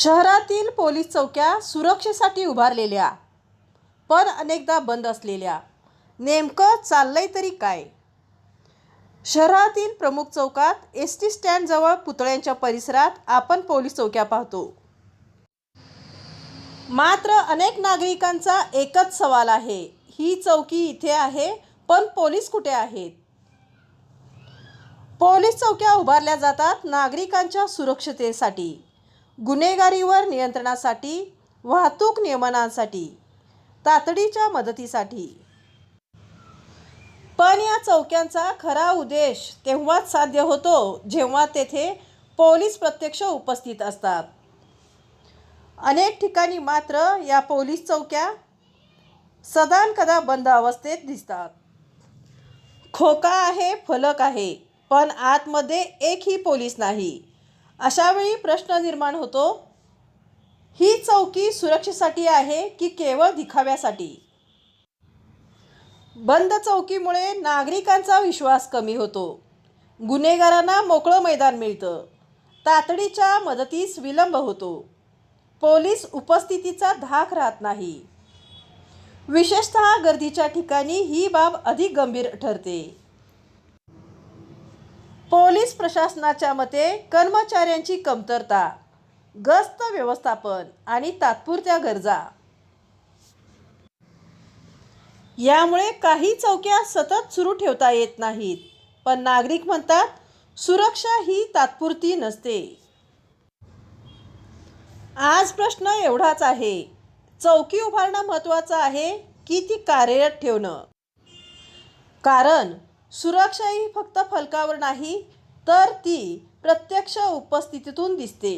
शहरातील पोलीस चौक्या सुरक्षेसाठी उभारलेल्या पण अनेकदा बंद असलेल्या, नेमकं चाललंय तरी काय? शहरातील प्रमुख चौकात एसटी स्टँडजवळ पुतळ्यांच्या परिसरात आपण पोलीस चौक्या पाहतो. मात्र अनेक नागरिकांचा एकच सवाल आहे, ही चौकी इथे आहे पण पोलीस कुठे आहेत? पोलीस चौक्या उभारल्या जातात नागरिकांच्या सुरक्षतेसाठी, गुन्हेगारीवर नियंत्रणासाठी, वाहतूक नियमनासाठी, तातडीच्या मदतीसाठी. पण या चौक्यांचा खरा उद्देश तेव्हाच साध्य होतो जेव्हा तेथे पोलीस प्रत्यक्ष उपस्थित असतात. अनेक ठिकाणी मात्र या पोलीस चौक्या सदानकदा बंद अवस्थेत दिसतात. खोका आहे, फलक आहे, पण आतमध्ये एकही पोलीस नाही. अशा वेळी प्रश्न निर्माण होतो, ही चौकी सुरक्षेसाठी आहे की केवळ दिखाव्यासाठी? बंद चौकीमुळे नागरिकांचा विश्वास कमी होतो, गुन्हेगारांना मोकळं मैदान मिळतं, तातडीच्या मदतीस विलंब होतो, पोलीस उपस्थितीचा धाक राहत नाही. विशेषतः गर्दीच्या ठिकाणी ही बाब अधिक गंभीर ठरते. पोलीस प्रशासनाच्या मते कर्मचाऱ्यांची कमतरता, गस्त व्यवस्थापन आणि तात्पुरत्या गरजा यामुळे काही चौक्या सतत सुरू ठेवता येत नाहीत. पण नागरिक म्हणतात, सुरक्षा ही तात्पुरती नसते. आज प्रश्न एवढाच आहे, चौकी उभारणं महत्त्वाचं आहे की ती कार्यरत ठेवणं? कारण सुरक्षा ही फक्त फलकावर नाही, तर ती प्रत्यक्ष उपस्थितीतून दिसते.